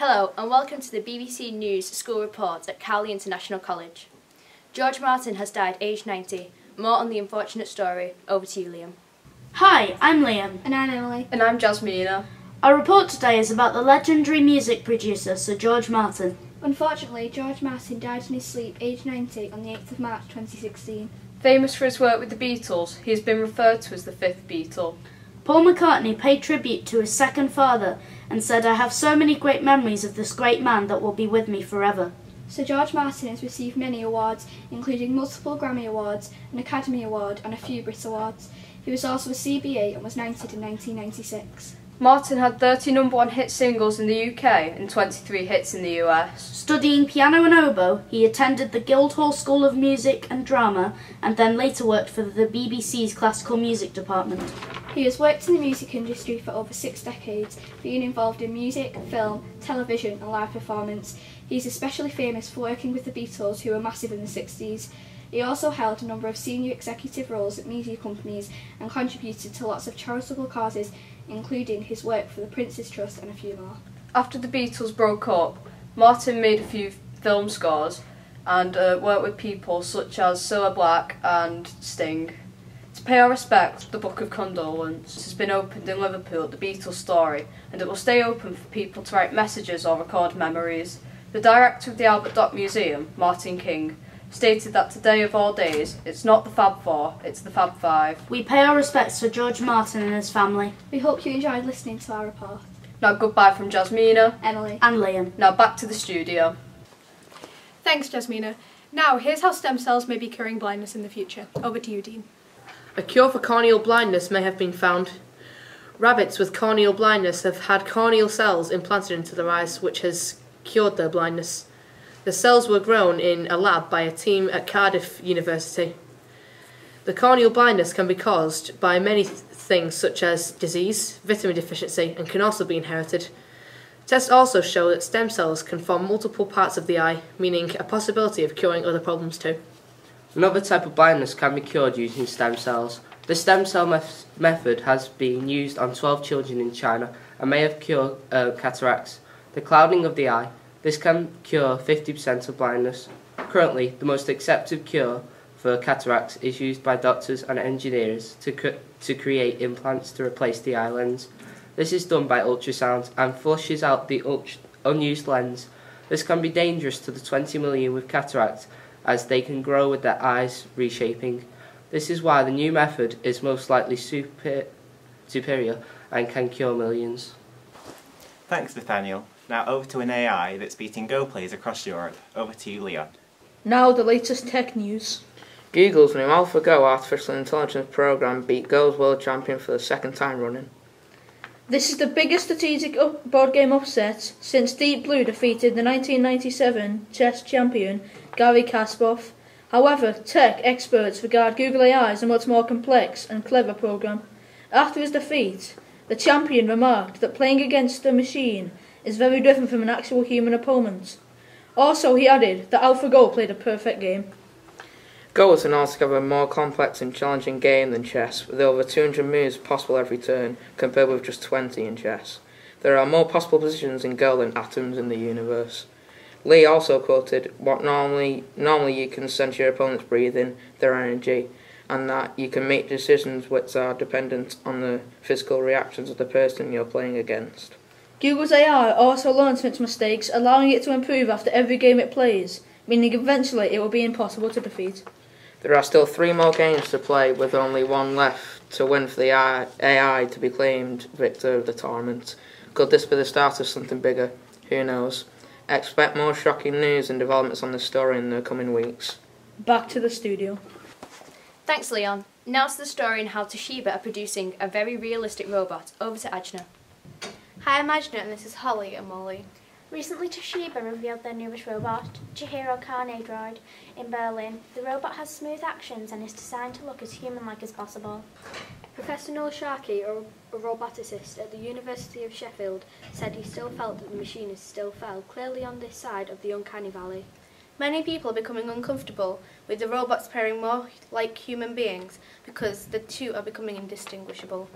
Hello and welcome to the BBC News School Report at Cowley International College. George Martin has died aged 90. More on the unfortunate story. Over to you, Liam. Hi, I'm Liam. And I'm Emily. And I'm Jasmina. Our report today is about the legendary music producer Sir George Martin. Unfortunately, George Martin died in his sleep aged 90 on the 8th of March 2016. Famous for his work with the Beatles, he has been referred to as the fifth Beatle. Paul McCartney paid tribute to his second father and said, "I have so many great memories of this great man that will be with me forever." Sir George Martin has received many awards, including multiple Grammy Awards, an Academy Award and a few Brit Awards. He was also a CBA and was knighted in 1996. Martin had 30 #1 hit singles in the UK and 23 hits in the US. Studying piano and oboe, he attended the Guildhall School of Music and Drama and then later worked for the BBC's classical music department. He has worked in the music industry for over 6 decades, being involved in music, film, television and live performance. He is especially famous for working with the Beatles, who were massive in the 60s. He also held a number of senior executive roles at media companies and contributed to lots of charitable causes, including his work for the Prince's Trust and a few more. After the Beatles broke up, Martin made a few film scores and worked with people such as Cilla Black and Sting. To pay our respects, the Book of Condolence has been opened in Liverpool at the Beatles story, and it will stay open for people to write messages or record memories. The director of the Albert Dock Museum, Martin King, stated that today of all days, it's not the Fab Four, it's the Fab Five. We pay our respects to George Martin and his family. We hope you enjoyed listening to our report. Now goodbye from Jasmina, Emily and Liam. Now back to the studio. Thanks, Jasmina. Now, here's how stem cells may be curing blindness in the future. Over to you, Dean. A cure for corneal blindness may have been found. Rabbits with corneal blindness have had corneal cells implanted into their eyes, which has cured their blindness. The cells were grown in a lab by a team at Cardiff University. The corneal blindness can be caused by many things such as disease, vitamin deficiency, and can also be inherited. Tests also show that stem cells can form multiple parts of the eye, meaning a possibility of curing other problems too. Another type of blindness can be cured using stem cells. The stem cell method has been used on 12 children in China and may have cured cataracts, the clouding of the eye. This can cure 50% of blindness. Currently, the most accepted cure for cataracts is used by doctors and engineers to create implants to replace the eye lens. This is done by ultrasound and flushes out the unused lens. This can be dangerous to the 20 million with cataracts, as they can grow with their eyes reshaping. This is why the new method is most likely superior and can cure millions. Thanks, Nathaniel. Now over to an AI that's beating Go players across Europe. Over to you, Leon. Now the latest tech news. Google's new AlphaGo artificial intelligence program beat Go's world champion for the second time running. This is the biggest strategic board game upset since Deep Blue defeated the 1997 chess champion Garry Kasparov. However, tech experts regard Google AI as a much more complex and clever program. After his defeat, the champion remarked that playing against a machine is very different from an actual human opponent. Also, he added that AlphaGo played a perfect game. Go is an altogether more complex and challenging game than chess, with over 200 moves possible every turn, compared with just 20 in chess. There are more possible positions in Go than atoms in the universe. Lee also quoted, "What normally you can sense your opponent's breathing, their energy, and that you can make decisions which are dependent on the physical reactions of the person you're playing against." Google's AI also learns from its mistakes, allowing it to improve after every game it plays, meaning eventually it will be impossible to defeat. There are still 3 more games to play, with only one left to win for the AI to be claimed victor of the tournament. Could this be the start of something bigger? Who knows? Expect more shocking news and developments on this story in the coming weeks. Back to the studio. Thanks, Leon. Now to the story on how Toshiba are producing a very realistic robot. Over to Ajna. Hi, I'm Ajna and this is Holly and Molly. Recently, Toshiba revealed their newest robot, Chihiro Carne Droid, in Berlin. The robot has smooth actions and is designed to look as human-like as possible. Professor Noel Sharkey, a roboticist at the University of Sheffield, said he still felt that the machine still fell clearly on this side of the uncanny valley. Many people are becoming uncomfortable with the robots appearing more like human beings because the two are becoming indistinguishable.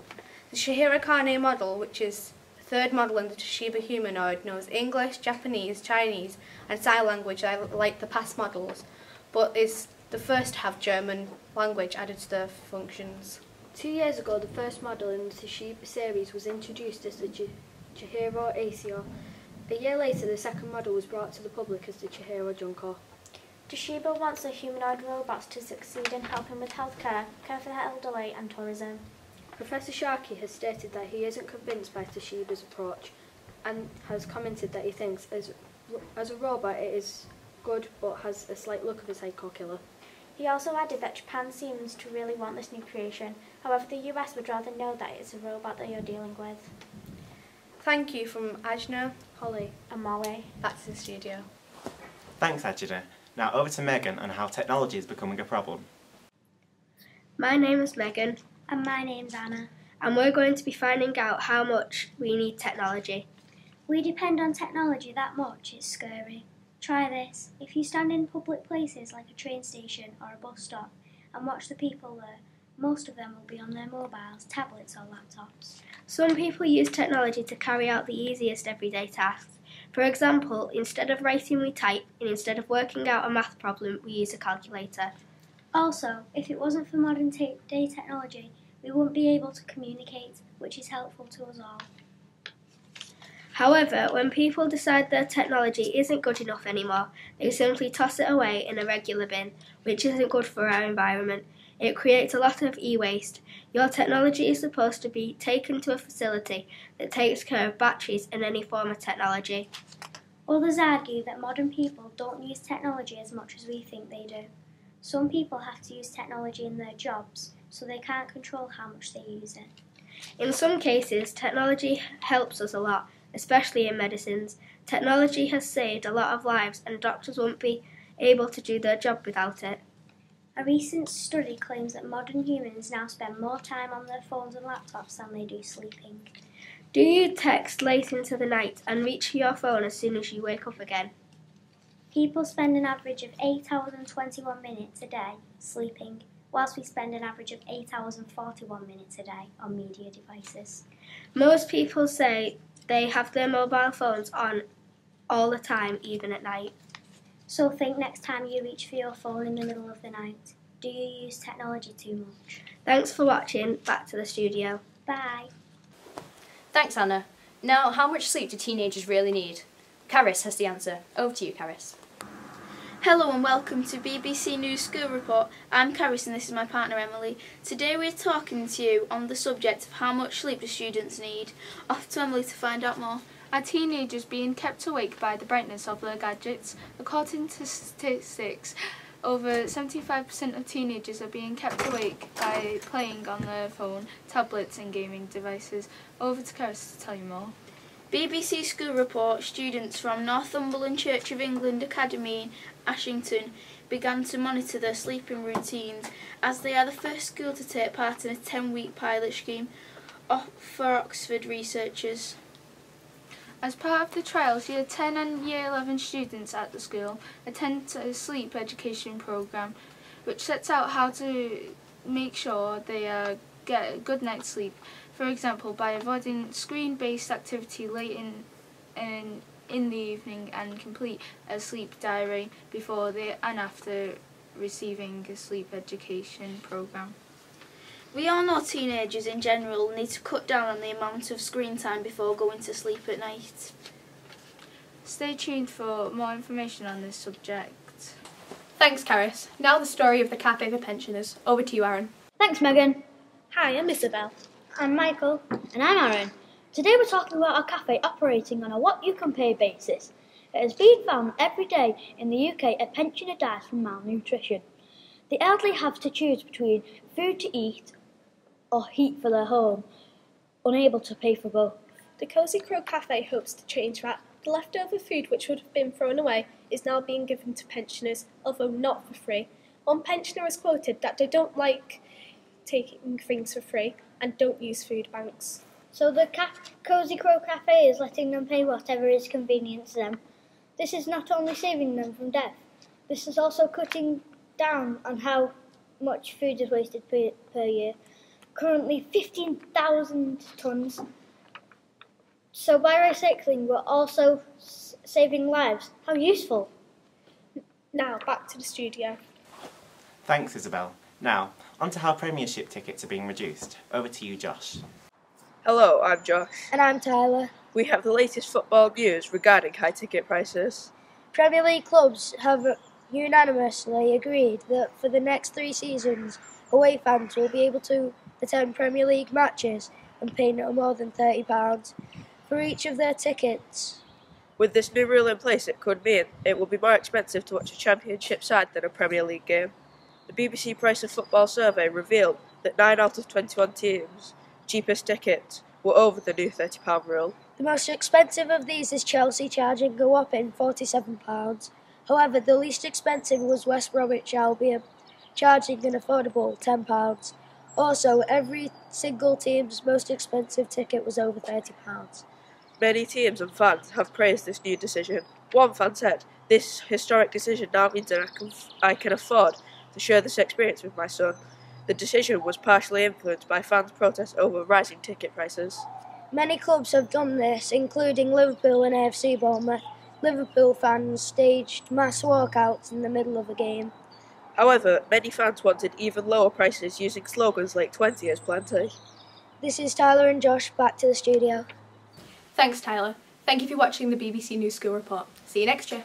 The Chihiro Carne model, which is third model in the Toshiba humanoid knows English, Japanese, Chinese and sign language like the past models, but is the first to have German language added to their functions. 2 years ago, the first model in the Toshiba series was introduced as the Chihiro Acer. A year later, the second model was brought to the public as the Chihiro Junko. Toshiba wants the humanoid robots to succeed in helping with healthcare, care for the elderly and tourism. Professor Sharkey has stated that he isn't convinced by Toshiba's approach and has commented that he thinks as a robot it is good but has a slight look of a psycho killer. He also added that Japan seems to really want this new creation, however the US would rather know that it's a robot that you're dealing with. Thank you from Ajna, Holly and Molly. Back to the studio. Thanks, Ajna. Now over to Megan on how technology is becoming a problem. My name is Megan. And my name's Anna. And we're going to be finding out how much we need technology. We depend on technology that much, it's scary. Try this. If you stand in public places like a train station or a bus stop and watch the people there, most of them will be on their mobiles, tablets or laptops. Some people use technology to carry out the easiest everyday tasks. For example, instead of writing we type, and instead of working out a math problem we use a calculator. Also, if it wasn't for modern day technology, we wouldn't be able to communicate, which is helpful to us all. However, when people decide their technology isn't good enough anymore, they simply toss it away in a regular bin, which isn't good for our environment. It creates a lot of e-waste. Your technology is supposed to be taken to a facility that takes care of batteries and any form of technology. Others argue that modern people don't use technology as much as we think they do. Some people have to use technology in their jobs, so they can't control how much they use it. In some cases, technology helps us a lot, especially in medicines. Technology has saved a lot of lives and doctors won't be able to do their job without it. A recent study claims that modern humans now spend more time on their phones and laptops than they do sleeping. Do you text late into the night and reach for your phone as soon as you wake up again? People spend an average of 8 hours and 21 minutes a day sleeping, whilst we spend an average of 8 hours and 41 minutes a day on media devices. Most people say they have their mobile phones on all the time, even at night. So think next time you reach for your phone in the middle of the night. Do you use technology too much? Thanks for watching. Back to the studio. Bye. Thanks, Anna. Now, how much sleep do teenagers really need? Caris has the answer. Over to you, Caris. Hello and welcome to BBC News School Report. I'm Caris and this is my partner Emily. Today we're talking to you on the subject of how much sleep do students need. Off to Emily to find out more. Are teenagers being kept awake by the brightness of their gadgets? According to statistics, over 75% of teenagers are being kept awake by playing on their phone, tablets and gaming devices. Over to Caris to tell you more. BBC School Report students from Northumberland Church of England Academy in Ashington began to monitor their sleeping routines as they are the first school to take part in a 10-week pilot scheme for Oxford researchers. As part of the trials, Year 10 and Year 11 students at the school attend a sleep education programme which sets out how to make sure they get a good night's sleep. For example, by avoiding screen-based activity late in the evening and complete a sleep diary before and after receiving a sleep education programme. We all know teenagers in general need to cut down on the amount of screen time before going to sleep at night. Stay tuned for more information on this subject. Thanks, Caris. Now the story of the cafe for pensioners. Over to you, Aaron. Thanks, Megan. Hi, I'm Isabel. I'm Michael. And I'm Aaron. Today we're talking about our cafe operating on a what you can pay basis. It has been found every day in the UK a pensioner dies from malnutrition. The elderly have to choose between food to eat or heat for their home, unable to pay for both. The Cosy Crow Cafe hopes to change that. The leftover food which would have been thrown away is now being given to pensioners, although not for free. One pensioner has quoted that they don't like taking things for free and don't use food banks. So the Cosy Crow Cafe is letting them pay whatever is convenient to them. This is not only saving them from death, this is also cutting down on how much food is wasted per year. Currently 15,000 tonnes So by recycling, we're also saving lives. How useful. Now, back to the studio. Thanks, Isabel. Now, on to how Premiership tickets are being reduced. Over to you, Josh. Hello, I'm Josh. And I'm Tyler. We have the latest football news regarding high ticket prices. Premier League clubs have unanimously agreed that for the next 3 seasons, away fans will be able to attend Premier League matches and pay no more than £30 for each of their tickets. With this new rule in place, it could mean it will be more expensive to watch a Championship side than a Premier League game. The BBC Price of Football survey revealed that 9 out of 21 teams' cheapest tickets were over the new £30 rule. The most expensive of these is Chelsea, charging a whopping £47. However, the least expensive was West Bromwich Albion, charging an affordable £10. Also, every single team's most expensive ticket was over £30. Many teams and fans have praised this new decision. One fan said, "This historic decision now means that I can afford to share this experience with my son." The decision was partially influenced by fans' protests over rising ticket prices. Many clubs have done this, including Liverpool and AFC Bournemouth. Liverpool fans staged mass walkouts in the middle of a game. However, many fans wanted even lower prices using slogans like 20 is plenty. This is Tyler and Josh, back to the studio. Thanks, Tyler. Thank you for watching the BBC News School Report. See you next year.